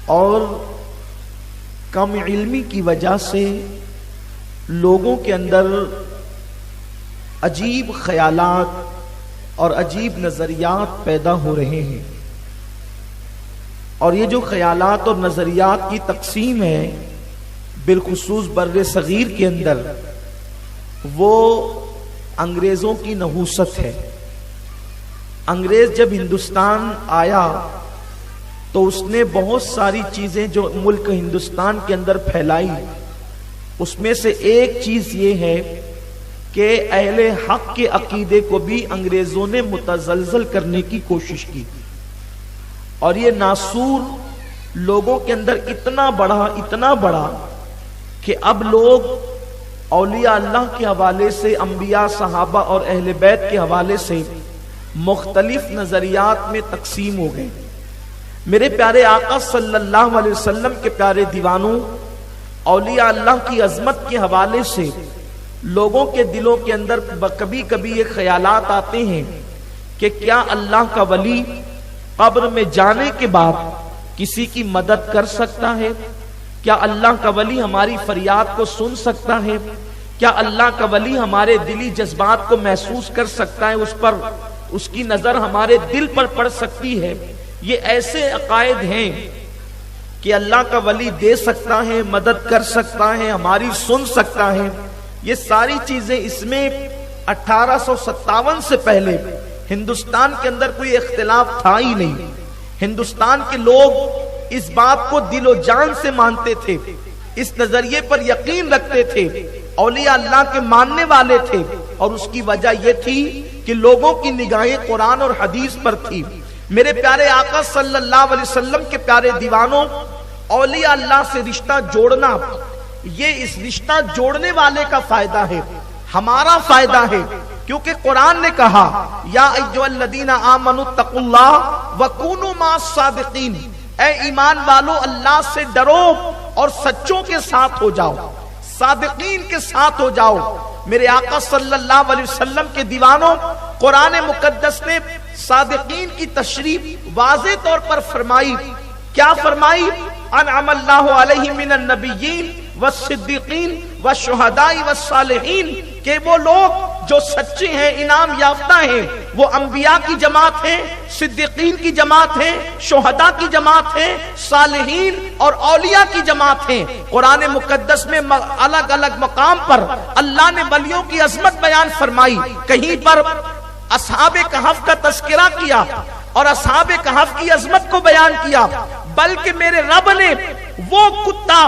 اور کم علمی کی وجہ سے لوگوں کے اندر عجیب خیالات اور عجیب نظریات پیدا ہو رہے ہیں، اور یہ جو خیالات اور نظریات کی تقسیم ہے بالخصوص بر صغیر کے اندر، وہ انگریزوں کی نحوست ہے۔ انگریز جب ہندوستان آیا تو اس نے بہت ساری چیزیں جو ملک ہندوستان کے اندر پھیلائی، اس میں سے ایک چیز یہ ہے کہ اہل حق کے عقیدے کو بھی انگریزوں نے متزلزل کرنے کی کوشش کی، اور یہ ناسور لوگوں کے اندر اتنا بڑا کہ اب لوگ اولیاء اللہ کے حوالے سے، انبیاء، صحابہ اور اہل بیت کے حوالے سے مختلف نظریات میں تقسیم ہو گئے۔ میرے پیارے آقا صلی اللہ علیہ وسلم کے پیارے دیوانوں، اولیاء اللہ کی عظمت کے حوالے سے لوگوں کے دلوں کے اندر کبھی کبھی یہ خیالات آتے ہیں کہ کیا اللہ کا ولی قبر میں جانے کے بعد کسی کی مدد کر سکتا ہے؟ کیا اللہ کا ولی ہماری فریاد کو سن سکتا ہے؟ کیا اللہ کا ولی ہمارے دلی جذبات کو محسوس کر سکتا ہے؟ اس کی نظر ہمارے دل پر پڑ سکتی ہے؟ یہ ایسے عقائد ہیں کہ اللہ کا ولی دے سکتا ہے، مدد کر سکتا ہے، ہماری سن سکتا ہے۔ یہ ساری چیزیں، اس میں 1857 سے پہلے ہندوستان کے اندر کوئی اختلاف تھا ہی نہیں۔ ہندوستان کے لوگ اس بات کو دل و جان سے مانتے تھے، اس نظریے پر یقین رکھتے تھے، اولیاء اللہ کے ماننے والے تھے، اور اس کی وجہ یہ تھی کہ لوگوں کی نگاہیں قرآن اور حدیث پر تھی۔ میرے پیارے آقا صلی اللہ علیہ وسلم کے پیارے دیوانوں، اولیاء اللہ سے رشتہ جوڑنا، یہ اس رشتہ جوڑنے والے کا فائدہ ہے، ہمارا فائدہ ہے، کیونکہ قرآن نے کہا یا ایھا الذین آمنوا اتقوا اللہ وکونوا مع الصادقین، اے ایمان والو اللہ سے ڈرو اور سچوں کے ساتھ ہو جاؤ، صادقین کے ساتھ ہو جاؤ۔ میرے آقا صلی اللہ علیہ وسلم کے دیوانوں، قرآن مقدس نے صادقین کی تشریح واضح طور پر فرمائی۔ کیا فرمائی؟ انعم اللہ علیہم من النبیین والصدیقین والشہداء والصالحین، کہ وہ لوگ جو سچے ہیں، انعام یافتہ ہیں، وہ انبیاء کی جماعت ہیں، صدیقین کی جماعت ہیں، شہداء کی جماعت ہیں، صالحین اور اولیاء کی جماعت ہیں۔ قرآن مقدس میں الگ الگ مقام پر اللہ نے ولیوں کی عظمت بیان فرمائی۔ کہیں پر اصحاب کہف کا تذکرہ کیا اور اصحاب کہف کی عظمت کو بیان کیا، بلکہ میرے رب نے وہ کتا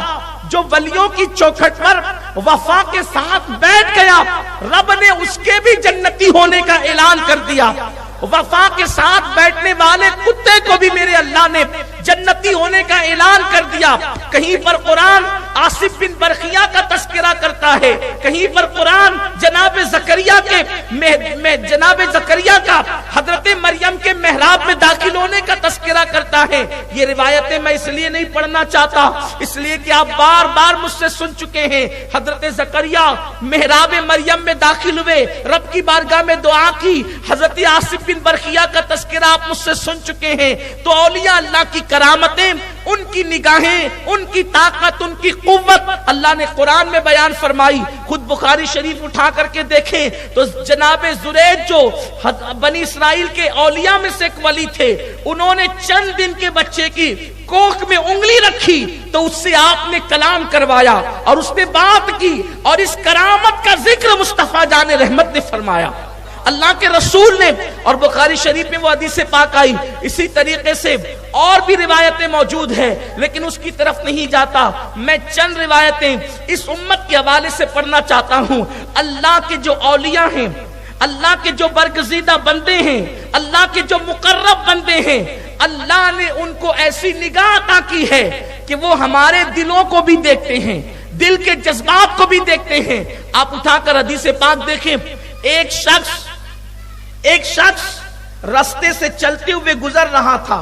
جو ولیوں کی چوکھٹ پر وفا کے ساتھ بیٹھ گیا، رب نے اس کے بھی جنتی ہونے کا اعلان کر دیا۔ وفا کے ساتھ بیٹھنے والے کتے کو بھی میرے اللہ نے جنتی ہونے کا اعلان کر دیا۔ کہیں پر قرآن آصف بن برخیہ کا تذکرہ کرتا ہے، کہیں پر قرآن جناب زکریا کا حضرت مریم کے محراب میں داخل ہونے کا تذکرہ کرتا ہے۔ یہ روایتیں میں اس لیے نہیں پڑھنا چاہتا، اس لیے کہ آپ بار بار مجھ سے سن چکے ہیں، حضرت زکریا محراب مریم میں داخل ہوئے، رب کی بارگاہ میں دعا کی، حضرت آصف بن برخیہ کا تذکرہ آپ مجھ سے سن چکے ہیں۔ تو اولیاء اللہ کی کرامتیں، ان کی نگاہیں، ان کی طاقت، ان کی قوت اللہ نے قرآن میں بیان فرمائی۔ خود بخاری شریف اٹھا کر کے دیکھیں تو جناب زریج جو بنی اسرائیل کے اولیاء میں سے ایک ولی تھے، انہوں نے چند دن کے بچے کی کوکھ میں انگلی رکھی تو اس سے آپ نے کلام کروایا اور اس نے بات کی، اور اس کرامت کا ذکر مصطفیٰ جان رحمت نے فرمایا، اللہ کے رسول نے، اور بخاری شریف میں وہ حدیث پاک آئی۔ اسی طریقے سے اور بھی روایتیں موجود ہیں، لیکن اس کی طرف نہیں جاتا۔ میں چند روایتیں اس امت کے حوالے سے پڑھنا چاہتا ہوں۔ اللہ کے جو اولیاء ہیں، اللہ کے جو برگزیدہ بندے ہیں، اللہ کے جو مقرب بندے ہیں، اللہ نے ان کو ایسی نگاہ عطا کی ہے کہ وہ ہمارے دلوں کو بھی دیکھتے ہیں، دل کے جذبات کو بھی دیکھتے ہیں۔ آپ اٹھا کر حدیث پاک دیکھیں، ایک شخص رستے سے چلتے ہوئے گزر رہا تھا،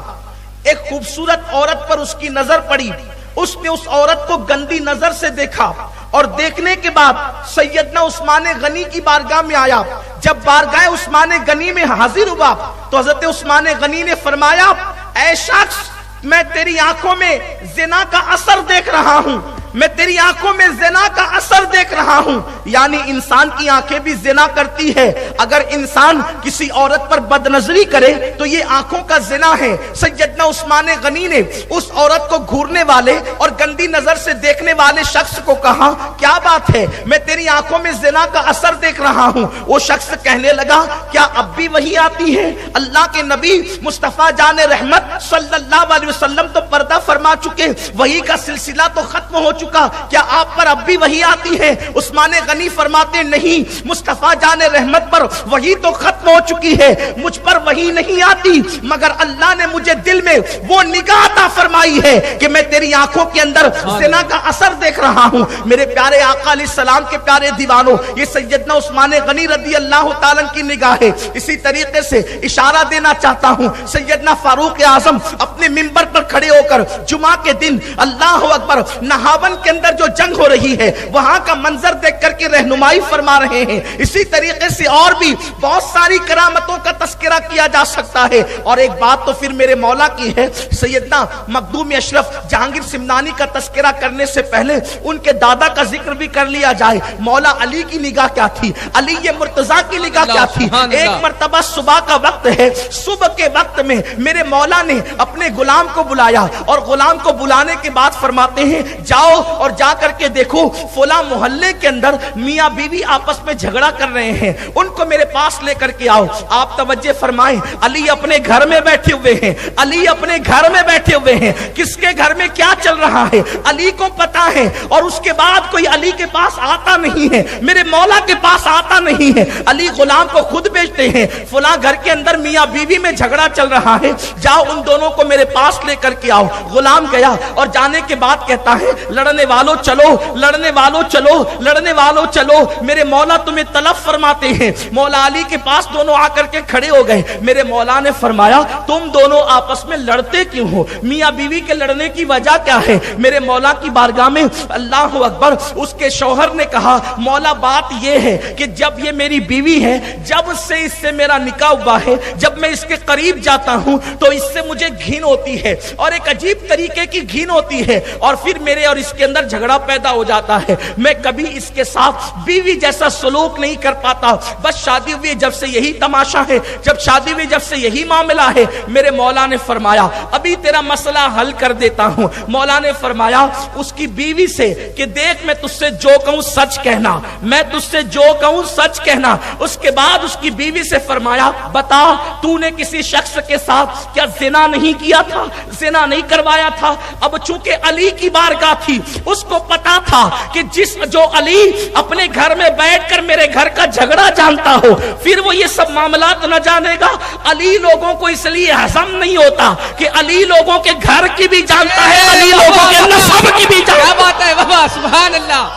ایک خوبصورت عورت پر اس کی نظر پڑی، اس نے اس عورت کو گندی نظر سے دیکھا، اور دیکھنے کے بعد سیدنا عثمان غنی کی بارگاہ میں آیا۔ جب بارگاہ عثمان غنی میں حاضر ہوا تو حضرت عثمان غنی نے فرمایا، اے شخص میں تیری آنکھوں میں زنا کا اثر دیکھ رہا ہوں، میں تیری آنکھوں میں زنا کا اثر دیکھ رہا ہوں. یعنی انسان کی آنکھیں بھی زنا کرتی ہے. اگر انسان کسی عورت پر بد نظری کرے تو یہ آنکھوں کا زنا ہے. سیدنا عثمان غنی نے اس عورت کو گھورنے والے اور گندی نظر سے دیکھنے والے شخص کو کہا کیا بات ہے، میں تیری آنکھوں میں زنا کا اثر دیکھ رہا ہوں. وہ شخص کہنے لگا کیا اب بھی وہی آتی ہے؟ اللہ کے نبی مصطفیٰ جان رحمت صلی اللہ علیہ وسلم تو پردہ فرما چکے، وحی کا سلسلہ تو ختم ہو چکا، کیا آپ پر اب بھی وحی آتی ہے؟ عثمان غنی فرماتے نہیں، مصطفیٰ جان رحمت پر وحی تو ختم ہو چکی ہے، مجھ پر وحی نہیں آتی، مگر اللہ نے مجھے دل میں وہ نگاہ عطا فرمائی ہے کہ میں تیری آنکھوں کے اندر زنا کا اثر دیکھ رہا ہوں. میرے پیارے آقا علیہ السلام کے پیارے دیوانوں، یہ سیدنا عثمان غنی رضی اللہ تعالیٰ کی نگاہ ہے. اسی طریقے سے اشارہ دینا چاہتا ہوں، سیدنا فاروق اعظم اپنے منبر پر کھڑے ہو کر جمعہ کے دن اللہ اکبر نہاون کے اندر جو جنگ ہو رہی ہے وہاں کا منظر دیکھ کر کے رہنمائی فرما رہے ہیں. اسی طریقے سے اور بھی بہت ساری کرامتوں کا تذکرہ کیا جا سکتا ہے. اور ایک بات تو پھر میرے مولا کی ہے، سیدنا مخدوم اشرف جہانگیر سمنانی کا تذکرہ کرنے سے پہلے ان کے دادا کا ذکر بھی کر لیا جائے. مولا علی کی نگاہ کیا تھی، علی مرتضیٰ کی نگاہ کیا تھی. ایک مرتبہ صبح کا وقت ہے، صبح کے وقت میں میرے مولا نے اپنے غلام کو بلایا اور غلام کو بلانے کے بعد فرماتے ہیں جاؤ اور جا کر کے دیکھو فلاں محلے کے اندر میاں بیوی آپس میں جھگڑا کر رہے ہیں، ان کو میرے پاس لے کر کے آؤ. آپ توجہ فرمائیں، علی اپنے گھر میں بیٹھے ہوئے ہیں، علی اپنے گھر میں بیٹھے ہوئے ہیں. کس کے گھر میں کیا چل رہا ہے علی کو پتا ہے، اور اس کے بعد کوئی علی کے پاس آتا نہیں ہے، میرے مولا کے پاس آتا نہیں ہے. علی غلام کو خود بیچتے ہیں، فلاں گھر کے اندر میاں بیوی میں جھگڑا چل رہا ہے، جاؤ ان دونوں کو میرے پاس لے کر کے آؤ. غلام گیا اور جانے کے بعد کہتا ہے لڑنے والوں چلو، لڑنے والوں چلو، لڑنے والوں چلو، میرے مولا تمہیں طلب فرماتے ہیں. مولا علی کے پاس دونوں آ کر کے کھڑے ہو گئے. میرے مولا نے فرمایا تم دونوں آپس میں لڑتے کیوں ہو، میاں بیوی کے لڑنے کی وجہ کیا ہے؟ میرے مولا کی بارگاہ میں اللہ اکبر اس کے شوہر نے کہا مولا بات یہ ہے کہ جب یہ میری بیوی ہے، جب سے اس سے میرا نکاح ہوا ہے، جب میں اس کے قریب جاتا ہوں تو اس سے مجھے گھن ہوتی ہے اور ایک عجیب طریقے کی گھن ہوتی ہے، اور پھر میرے اور اس کے اندر جھگڑا پیدا ہو جاتا ہے. میں کبھی اس کے ساتھ بیوی جیسا سلوک نہیں کر پاتا. بس شادی ہوئی جب سے یہی تماشا ہے، جب شادی ہوئی جب سے یہی معاملہ ہے. میرے مولا نے فرمایا ابھی تیرا مسئلہ حل کر دیتا ہوں. مولا نے فرمایا اس کی بیوی سے کہ دیکھ میں تجھ سے جو کہوں سچ کہنا، میں تجھ سے جو کہوں سچ کہنا. اس کے بعد اس کی بیوی سے فرمایا بتا تو نے کسی شخص کے ساتھ کیا زنا نہیں کیا تھا، زنا نہیں کروایا تھا؟ اب چونکہ علی کی بارگاہ تھی، اس کو پتا تھا کہ جو علی اپنے گھر میں بیٹھ کر میرے گھر کا جھگڑا جانتا ہو پھر وہ یہ سب معاملات نہ جانے گا. علی لوگوں کو اس لیے ہضم نہیں ہوتا کہ علی لوگوں کے گھر کی بھی جانتا ہے، علی لوگوں کے نسب کی بھی جانتا ہے. کیا بات ہے بابا، سبحان اللہ.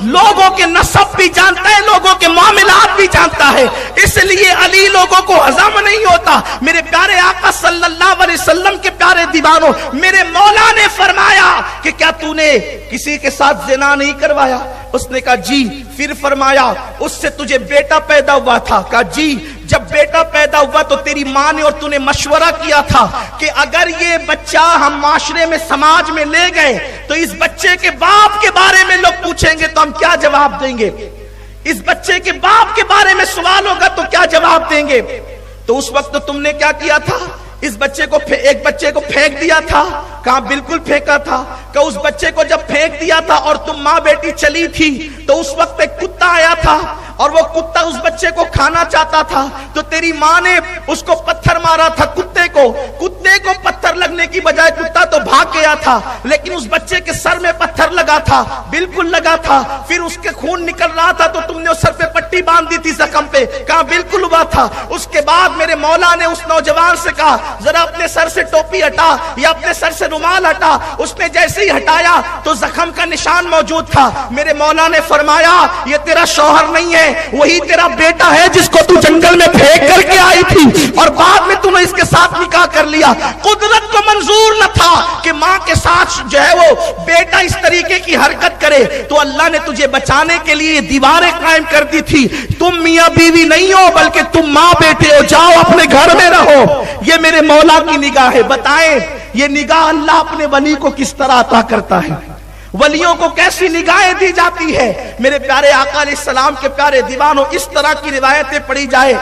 لوگوں کے نسب بھی جانتا ہے، لوگوں کے معاملات بھی جانتا ہے، اس لیے علی لوگوں کو ہضم نہیں ہوتا. میرے پیارے آقا صلی اللہ علیہ وسلم کے پیارے دیوانوں، میرے مولا نے فرمایا کہ کیا تو نے کسی کے ساتھ زنا نہیں کروایا؟ اس نے کہا جی. پھر فرمایا اس سے تجھے بیٹا پیدا ہوا تھا؟ کہا جی. جب بیٹا پیدا ہوا تو تیری ماں نے اور تو نے مشورہ کیا تھا کہ اگر یہ بچہ ہم معاشرے میں سماج میں لے گئے تو اس بچے کے باپ کے بارے میں لوگ پوچھیں گے تو ہم کیا جواب دیں گے، اس بچے کے باپ کے بارے میں سوال ہوگا تو کیا جواب دیں گے. تو اس وقت تم نے کیا کیا تھا؟ اس بچے کو ایک بچے کو پھینک دیا تھا. کہاں بالکل پھینکا تھا. کہ اس بچے کو جب پھینک دیا تھا اور تم ماں بیٹی چلی تھی تو اس وقت ایک کتا آیا تھا اور وہ کتا اس بچے کو کھانا چاہتا تھا تو تیری ماں نے اس کو پتھر مارا تھا. کتے کو پتھر لگنے کی بجائے کتا تو بھاگ گیا تھا لیکن اس بچے کے سر میں پتھر لگا تھا، بالکل لگا تھا. پھر اس کے خون نکل رہا تھا تو تم نے اس سر پہ پٹی باندھ دی تھی زخم پہ. کہاں بالکل ہوا تھا. اس کے بعد میرے مولا نے اس نوجوان سے کہا ذرا اپنے سر سے ٹوپی ہٹا یا اپنے سر سے رومال ہٹا. اس نے جیسے ہی ہٹایا تو زخم کا نشان موجود تھا. میرے مولا نے فرمایا یہ تیرا شوہر نہیں ہے، وہی تیرا بیٹا ہے جس کو تو جنگل میں پھینک کر کے آئی تھی اور بعد میں تو نے اس کے ساتھ نکاح کر لیا. قدرت کو منظور نہ تھا کہ ماں کے ساتھ جو ہے وہ بیٹا اس طریقے کی حرکت کرے تو اللہ نے تجھے بچانے کے لیے دیواریں قائم کر دی تھی. تم میاں بیوی نہیں ہو بلکہ تم ماں بیٹے ہو، جاؤ اپنے گھر میں رہو. یہ میرے مولا کی نگاہ ہے. بتائیں یہ نگاہ اللہ اپنے ولی کو کس طرح عطا کرتا ہے، ولیوں کو کیسی نگاہیں دی جاتی ہے۔ میرے پیارے آقا علیہ السلام کے پیارے دیوانوں، اس طرح کی روایتیں پڑھی جائے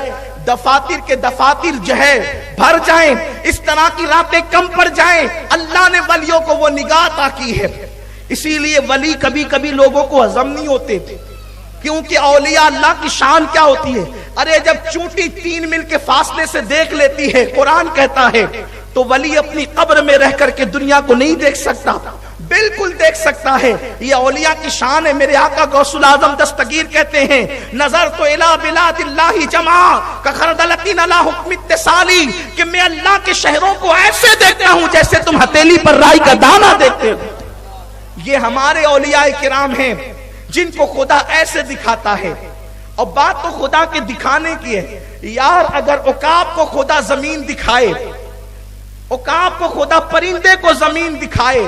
دفاتر کے دفاتر جو ہے بھر جائیں، اس طرح کی راتیں کم پڑ جائیں، اللہ نے ولیوں کو وہ نگاہ عطا کی ہے۔ اسی لیے ولی کبھی کبھی لوگوں کو ہضم نہیں ہوتے، کیونکہ اولیاء اللہ کی شان کیا ہوتی ہے، ارے جب چونٹی 3 میل کے فاصلے سے دیکھ لیتی ہے، قرآن کہتا ہے، تو ولی اپنی قبر میں رہ کر کے دنیا کو نہیں دیکھ سکتا، بالکل دیکھ سکتا ہے۔ یہ اولیاء کی شان ہے۔ میرے آقا غوث العظم دستگیر کہتے ہیں، نظر تو الہ بلاد اللہ جمع کخردلتین علی حکم اتصالی، کہ میں اللہ کے شہروں کو ایسے دیکھتا ہوں جیسے تم ہتھیلی پر رائی کا دانہ دیکھتے ہو۔ یہ ہمارے اولیاء کرام ہیں جن کو خدا ایسے دکھاتا ہے۔ اور بات تو خدا کے دکھانے کی ہے یار، اگر عقاب کو خدا زمین دکھائے، عقاب کو خدا پرندے کو زمین دکھائے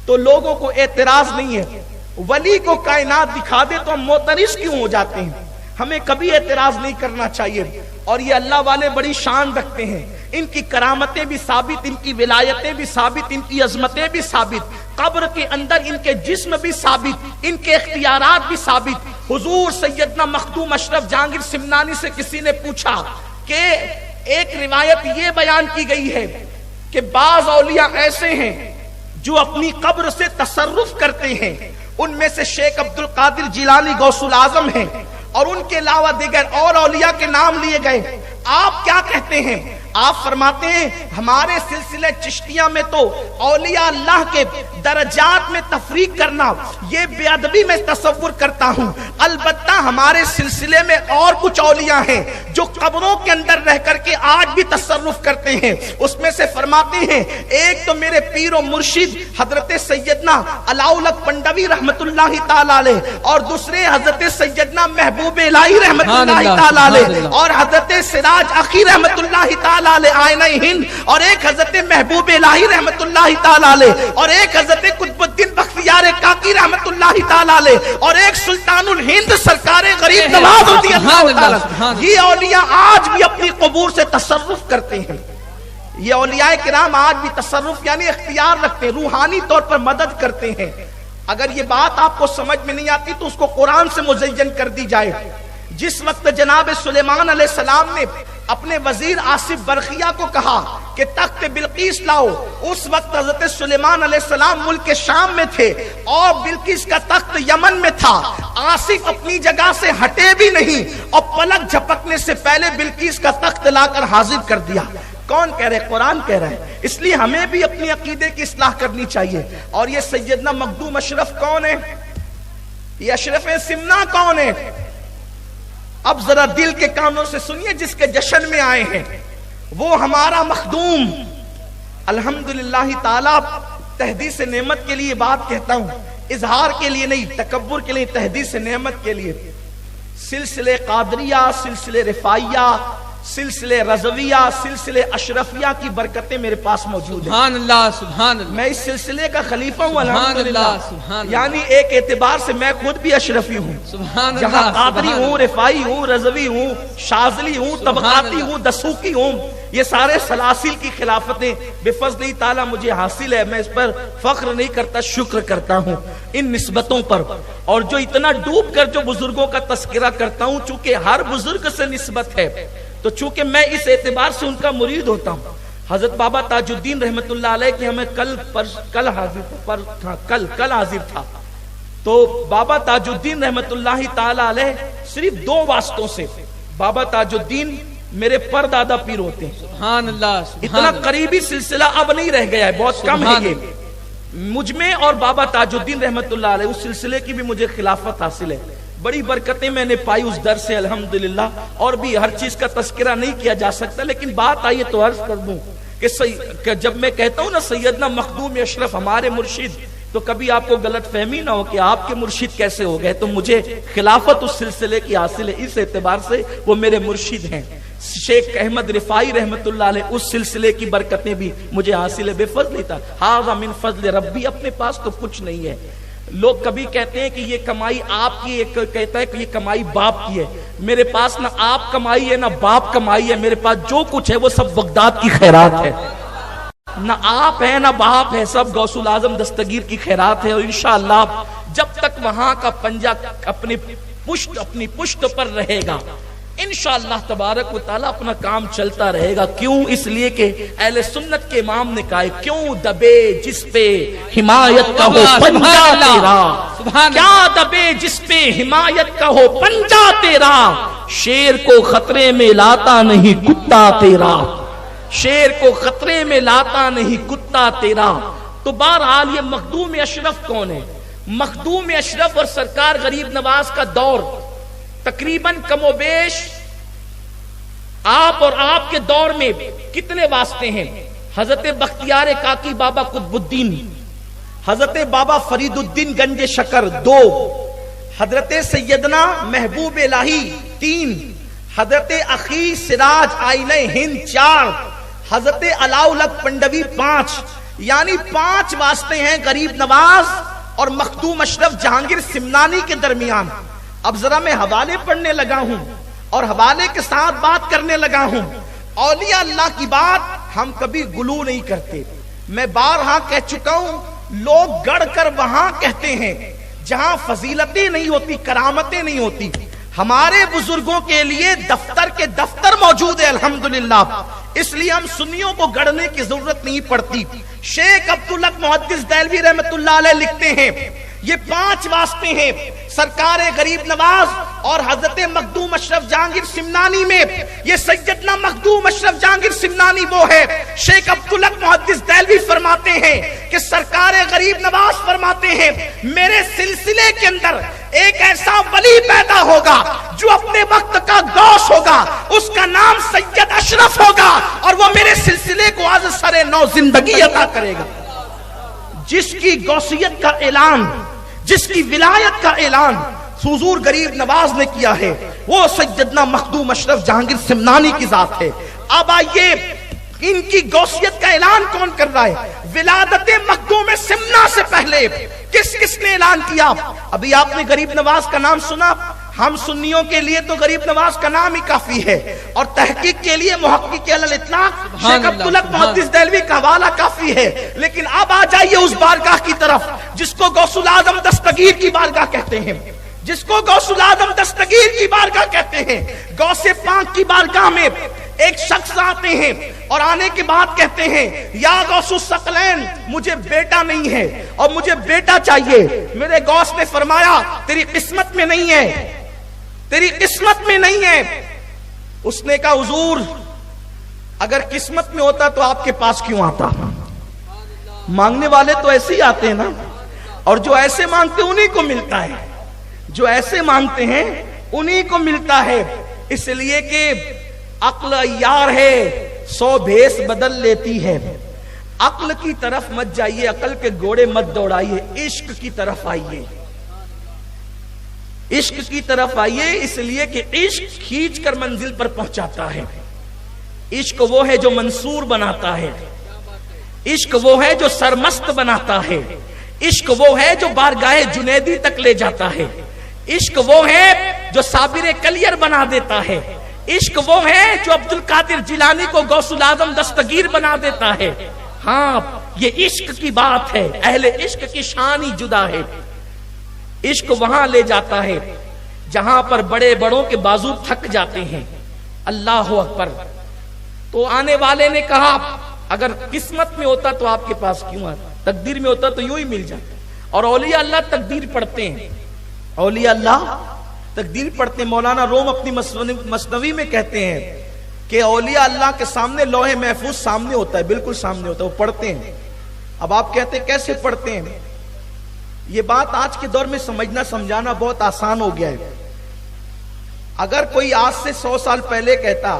تو لوگوں کو اعتراض نہیں ہے، ولی کو کائنات دکھا دے تو ہم معترض کیوں ہو جاتے ہیں؟ ہمیں کبھی اعتراض نہیں کرنا چاہیے۔ اور یہ اللہ والے بڑی شان رکھتے ہیں، ان کی کرامتیں بھی ثابت، ان کی ولایتیں بھی ثابت، ان کی عظمتیں بھی ثابت، قبر کے اندر ان کے جسم بھی ثابت، ان کے اختیارات بھی ثابت۔ حضور سیدنا مخدوم اشرف جہانگیر سمنانی سے کسی نے پوچھا کہ ایک روایت یہ بیان کی گئی ہے کہ بعض اولیاء ایسے ہیں جو اپنی قبر سے تصرف کرتے ہیں، ان میں سے شیخ عبد القادر جیلانی غوث العظم ہیں، اور ان کے علاوہ دیگر اور اولیاء کے نام لیے گئے۔ آپ کیا کہتے ہیں؟ آپ فرماتے ہیں ہمارے سلسلے چشتیہ میں تو اولیاء اللہ کے درجات میں تفریق کرنا یہ بے ادبی میں تصور کرتا ہوں، البتہ ہمارے سلسلے میں اور کچھ اولیاء ہیں جو قبروں کے اندر رہ کر کے آج بھی تصرف کرتے ہیں۔ اس میں سے فرماتے ہیں ایک تو میرے پیر و مرشد حضرت سیدنا علاؤلک پنڈوی رحمت اللہ تعالی علیہ، اور دوسرے حضرت سیدنا محبوب الہی رحمت اللہ تعالی علیہ، اور حضرت سراج اخی رحمت اللہ تعالی علیہ آئینہ ہند، اور ایک حضرت محبوب الہی رحمت اللہ تعالی علیہ، اور ایک حضرت قطب الدین بختیار کاکی رحمت اللہ تعالی علیہ، اور ایک سلطان الہند سرکار غریب نواز رضی اللہ تعالی۔ یہ اولیاء آج بھی اپنی قبور سے تصرف کرتے ہیں۔ یہ اولیاء کرام آج بھی تصرف یعنی اختیار رکھتے ہیں، روحانی طور پر مدد کرتے ہیں۔ اگر یہ بات آپ کو سمجھ میں نہیں آتی تو اس کو قرآن سے مزین کر دی جائے۔ جس وقت جناب سلیمان علیہ السلام نے اپنے وزیر آصف برقیہ کو کہا کہ تخت بلقیس لاؤ، اس وقت حضرت سلیمان علیہ السلام ملک شام میں تھے اور بلقیس کا تخت یمن میں تھا۔ آصف اپنی جگہ سے ہٹے بھی نہیں اور پلک جھپکنے سے پہلے بلقیس کا تخت لا کر حاضر کر دیا۔ کون کہہ رہے؟ قرآن کہہ رہا ہے۔ اس لیے ہمیں بھی اپنی عقیدے کی اصلاح کرنی چاہیے۔ اور یہ سیدنا مخدوم اشرف کون ہے؟ یہ اشرف سمنا کون ہے؟ اب ذرا دل کے کانوں سے سنیے، جس کے جشن میں آئے ہیں وہ ہمارا مخدوم۔ الحمدللہ تعالی تحدیث نعمت کے لیے بات کہتا ہوں، اظہار کے لیے نہیں، تکبر کے لیے، تحدیث نعمت کے لیے۔ سلسلے قادریہ، سلسلے رفاعیہ، سلسلے رضویہ، سلسلے اشرفیہ کی برکتیں میرے پاس موجود ہیں۔ سبحان اللہ سبحان اللہ۔ میں اس سلسلے کا خلیفہ ہوں الحمدللہ، یعنی ایک اعتبار سے میں خود بھی اشرفی ہوں، جہاں قادری ہوں، رفاعی ہوں، رضوی ہوں، شاذلی ہوں، طبقاتی ہوں، دسوقی ہوں، یہ سارے سلاسل کی خلافتیں بفضل تعالی مجھے حاصل ہے۔ میں اس پر فخر نہیں کرتا، شکر کرتا ہوں ان نسبتوں پر۔ اور جو اتنا ڈوب کر جو بزرگوں کا تذکرہ کرتا ہوں، چونکہ ہر بزرگ سے نسبت ہے تو چونکہ میں اس اعتبار سے ان کا مرید ہوتا ہوں۔ حضرت بابا تاج الدین رحمت اللہ علیہ کی ہمیں کل حاضر تھا، تو بابا تاج الدین رحمت اللہ تعالی علیہ صرف 2 واسطوں سے بابا تاج الدین میرے پر دادا پیر ہوتے ہیں۔ سبحان اللہ۔ اتنا قریبی سلسلہ اب نہیں رہ گیا ہے، بہت کم ہے یہ۔ مجھ میں اور بابا تاج الدین رحمت اللہ علیہ اس سلسلے کی بھی مجھے خلافت حاصل ہے۔ بڑی برکتیں میں نے پائی اس در سے الحمدللہ، اور بھی ہر چیز کا تذکرہ نہیں کیا جا سکتا، لیکن بات آئیے تو عرض کر دوں کہ جب میں کہتا ہوں نا سیدنا مخدوم اشرف ہمارے مرشد، تو کبھی آپ کو غلط فہمی نہ ہو کہ آپ کے مرشد کیسے ہو گئے، تو مجھے خلافت اس سلسلے کی حاصل ہے، اس اعتبار سے وہ میرے مرشد ہیں۔ شیخ احمد رفاعی رحمت اللہ علیہ اس سلسلے کی برکتیں بھی مجھے حاصل ہے بفضل تھا۔ ھذا من فضل ربی، اپنے پاس تو کچھ نہیں ہے۔ لوگ کبھی کہتے ہیں کہ یہ کمائی آپ کی، ایک کہتا ہے کہ یہ کمائی باپ کی ہے۔ میرے پاس نہ آپ کمائی ہے نہ باپ کمائی ہے، میرے پاس جو کچھ ہے وہ سب بغداد کی خیرات ہے۔ نہ آپ ہے نہ باپ ہے، سب غوث العظم دستگیر کی خیرات ہے، اور انشاءاللہ جب تک وہاں کا پنجہ اپنی پشت پر رہے گا انشاءاللہ تبارک و تعالیٰ اپنا کام چلتا رہے گا۔ کیوں؟ اس لیے کہ اہل سنت کے امام نے کہا ہے کیوں دبے جس پہ حمایت کا ہو پنجہ تیرا، کیا دبے جس پہ حمایت کا ہو پنجہ تیرا، شیر کو خطرے میں لاتا نہیں کتا تیرا، شیر کو خطرے میں لاتا نہیں کتا تیرا۔ تو بہرحال یہ مخدوم اشرف کون ہے؟ مخدوم اشرف اور سرکار غریب نواز کا دور تقریباً کم و بیش آپ اور آپ کے دور میں کتنے واسطے ہیں؟ حضرت بختیار کاکی بابا قطب الدین، حضرت بابا فرید الدین گنج شکر 2، حضرت سیدنا محبوب الہی 3، حضرت اخی سراج آئینہ ہند 4، حضرت علاؤلق پنڈوی 5، یعنی 5 واسطے ہیں غریب نواز اور مخدوم اشرف جہانگیر سمنانی کے درمیان۔ اب ذرا میں حوالے پڑھنے لگا ہوں اور حوالے کے ساتھ بات کرنے لگا ہوں۔ اولیاء اللہ کی بات ہم کبھی گلو نہیں کرتے، میں بارہا کہہ چکا ہوں، لوگ گڑ کر وہاں کہتے ہیں جہاں فضیلتیں نہیں ہوتی، کرامتیں نہیں ہوتی۔ ہمارے بزرگوں کے لیے دفتر کے دفتر موجود ہے الحمدللہ، اس لیے ہم سنیوں کو گڑنے کی ضرورت نہیں پڑتی۔ شیخ عبدالحق محدث دہلوی رحمۃ اللہ علیہ لکھتے ہیں یہ 5 واسطے ہیں سرکار غریب نواز اور حضرت مخدوم اشرف جہانگیر سمنانی میں۔ یہ سیدنا مخدوم اشرف جہانگیر سمنانی وہ ہے، شیخ عبدالحق محدث دہلوی فرماتے ہیں کہ سرکار غریب نواز فرماتے ہیں میرے سلسلے کے اندر ایک ایسا ولی پیدا ہوگا جو اپنے وقت کا غوث ہوگا، اس کا نام سید اشرف ہوگا، اور وہ میرے سلسلے کو آج سر نو زندگی عطا کرے گا۔ جس کی غوثیت کا اعلان، جس کی ولایت کا اعلان حضور غریب نواز نے کیا ہے، وہ سیدنا مخدوم اشرف جہانگیر سمنانی کی ذات ہے۔ اب آئیے ان کی غوثیت کا اعلان کون کر رہا ہے؟ ولادت مخدوم سمنا سے پہلے کس نے اعلان کیا؟ ابھی آپ نے غریب نواز کا نام سنا، ہم سنیوں کے لیے تو غریب نواز کا نام ہی کافی ہے، اور تحقیق کے لیے محقق علی الاطلاق شیخ عبدالحق محدث دہلوی کا حوالہ کافی ہے۔ لیکن اب آ جائیے اس بارگاہ کی طرف جس کو غوث العظم دستگیر کی بارگاہ کہتے ہیں، جس کو غوث العظم دستگیر کی بارگاہ کہتے ہیں۔ غوث پاک کی بارگاہ میں ایک شخص آتے ہیں اور آنے کے بعد کہتے ہیں یا غوث الثقلین مجھے بیٹا نہیں ہے اور مجھے بیٹا چاہیے۔ میرے غوث نے فرمایا تیری قسمت میں نہیں ہے، تیری قسمت میں نہیں ہے۔ اس نے کہا حضور اگر قسمت میں ہوتا تو آپ کے پاس کیوں آتا؟ مانگنے والے تو ایسے ہی آتے ہیں نا، اور جو ایسے مانگتے انہی کو ملتا ہے، جو ایسے مانگتے ہیں انہی کو ملتا ہے۔ اس لیے کہ عقل یار ہے 100 بھیس بدل لیتی ہے۔ عقل کی طرف مت جائیے، عقل کے گھوڑے مت دوڑائیے، عشق کی طرف آئیے، عشق کی طرف آئیے، اس لیے کہ عشق کھینچ کر منزل پر پہنچاتا ہے۔ عشق وہ ہے جو منصور بناتا ہے، عشق وہ ہے جو سرمست بناتا ہے، عشق وہ ہے جو بارگاہ جنیدی تک لے جاتا ہے، عشق وہ ہے جو صابر کلیر بنا دیتا ہے، عشق وہ ہے جو عبد القادر جیلانی کو غوث العظم دستگیر بنا دیتا ہے۔ ہاں یہ عشق کی بات ہے، اہل عشق کی شان ہی جدا ہے۔ عشق وہاں لے جاتا ہے جہاں پر بڑے بڑوں کے بازو تھک جاتے ہیں۔ اللہ اکبر۔ تو آنے والے نے کہا اگر قسمت میں ہوتا تو آپ کے پاس کیوں آتا، تقدیر میں ہوتا تو یوں ہی مل جاتا۔ اور اولیاء اللہ تقدیر پڑھتے ہیں، اولیاء اللہ تقدیر پڑھتے ہیں۔ مولانا روم اپنی مثنوی میں کہتے ہیں کہ اولیاء اللہ کے سامنے لوح محفوظ سامنے ہوتا ہے، بالکل سامنے ہوتا ہے، وہ پڑھتے ہیں۔ اب آپ کہتے ہیں کیسے پڑھتے ہیں؟ یہ بات آج کے دور میں سمجھنا سمجھانا بہت آسان ہو گیا ہے۔ اگر کوئی آج سے 100 سال پہلے کہتا،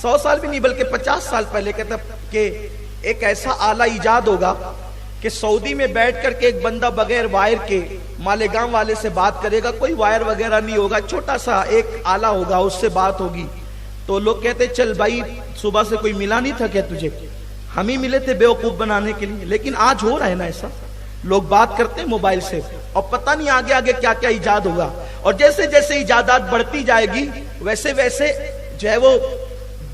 100 سال بھی نہیں بلکہ 50 سال پہلے کہتا کہ ایک ایسا آلہ ایجاد ہوگا کہ سعودی میں بیٹھ کر کے ایک بندہ بغیر وائر کے مالیگاؤں والے سے بات کرے گا، کوئی وائر وغیرہ نہیں ہوگا، چھوٹا سا ایک آلہ ہوگا، اس سے بات ہوگی، تو لوگ کہتے چل بھائی صبح سے کوئی ملا نہیں تھا کیا تجھے؟ ہم ہی ملے تھے بیوقوف بنانے کے لیے۔ لیکن آج ہو رہا ہے نا ایسا، لوگ بات کرتے ہیں موبائل سے اور پتہ نہیں آگے آگے کیا کیا ایجاد ہوگا، اور جیسے جیسے ایجادات بڑھتی جائے گی ویسے ویسے جو ہے وہ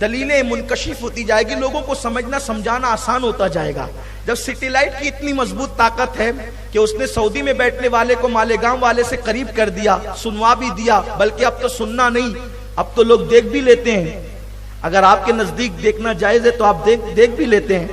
دلیلیں منکشف ہوتی جائے گی، لوگوں کو سمجھنا سمجھانا آسان ہوتا جائے گا۔ جب سیٹلائٹ کی اتنی مضبوط طاقت ہے کہ اس نے سعودی میں بیٹھنے والے کو مالیگاؤں والے سے قریب کر دیا، سنوا بھی دیا، بلکہ اب تو سننا نہیں، اب تو لوگ دیکھ بھی لیتے ہیں۔ اگر آپ کے نزدیک دیکھنا جائز ہے تو آپ دیکھ بھی لیتے ہیں،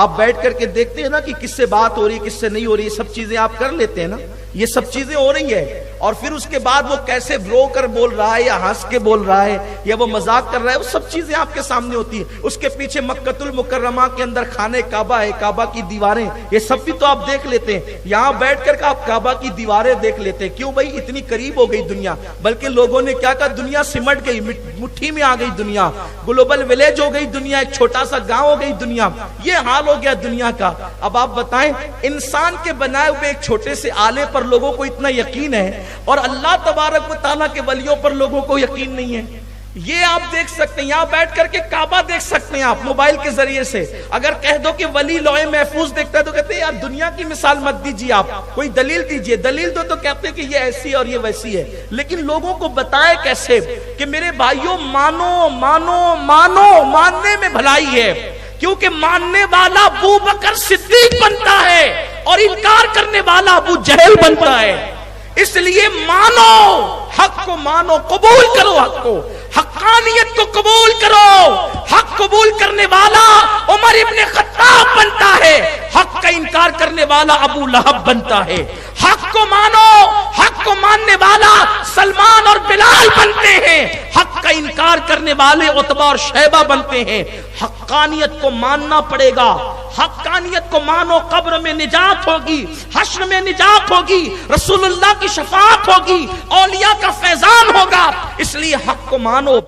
آپ بیٹھ کر کے دیکھتے ہیں نا کہ کس سے بات ہو رہی ہے، کس سے نہیں ہو رہی، یہ سب چیزیں آپ کر لیتے ہیں نا، یہ سب چیزیں ہو رہی ہیں۔ اور پھر اس کے بعد وہ کیسے رو کر بول رہا ہے یا ہنس کے بول رہا ہے یا وہ مذاق کر رہا ہے، وہ سب چیزیں آپ کے سامنے ہوتی ہیں۔ اس کے پیچھے مکۃ المکرمہ کے اندر خانہ کعبہ ہے، کعبہ کی دیواریں، یہ سب بھی تو آپ دیکھ لیتے ہیں۔ یہاں بیٹھ کر کے آپ کعبہ کی دیواریں دیکھ لیتے ہیں۔ کیوں بھائی؟ اتنی قریب ہو گئی دنیا، بلکہ لوگوں نے کیا کہا، دنیا سمٹ گئی، مٹھی میں آ گئی دنیا، گلوبل ولیج ہو گئی دنیا، ایک چھوٹا سا گاؤں ہو گئی دنیا، یہ حال ہو گیا دنیا کا۔ اب آپ بتائیں، انسان کے بنائے ہوئے ایک چھوٹے سے آلے پر لوگوں کو اتنا یقین ہے، اور اللہ تبارک و تعالیٰ کے ولیوں پر لوگوں کو یقین نہیں ہے۔ یہ آپ دیکھ سکتے ہیں، یہاں بیٹھ کر کے کعبہ دیکھ سکتے ہیں آپ موبائل کے ذریعے سے۔ اگر کہہ دو کہ ولی لوح محفوظ دیکھتا ہے تو کہتے ہیں یار دنیا کی مثال مت دیجیے، آپ کوئی دلیل دیجیے، دلیل دو تو کہتے ہیں کہ یہ ایسی اور یہ ویسی ہے۔ لیکن لوگوں کو بتائے کیسے کہ میرے بھائیوں مانو مانو مانو، ماننے میں بھلائی ہے، کیونکہ ماننے والا ابو بکر صدیق بنتا ہے اور انکار کرنے والا ابو جہل بنتا ہے۔ اس لیے مانو، حق کو مانو، قبول کرو حق کو، حقانیت کو قبول کرو۔ حق قبول کرنے والا عمر ابن خطاب بنتا ہے، حق کا انکار کرنے والا ابو لہب بنتا ہے۔ حق کو مانو، حق کو ماننے والا سلمان اور بلال بنتے ہیں، حق کا انکار کرنے والے عتبہ اور شیبہ بنتے ہیں۔ حقانیت کو ماننا پڑے گا، حقانیت کو مانو، قبر میں نجات ہوگی، حشر میں نجات ہوگی، رسول اللہ کی شفاعت ہوگی، اولیاء کا فیضان ہوگا۔ اس لیے حق کو مانو۔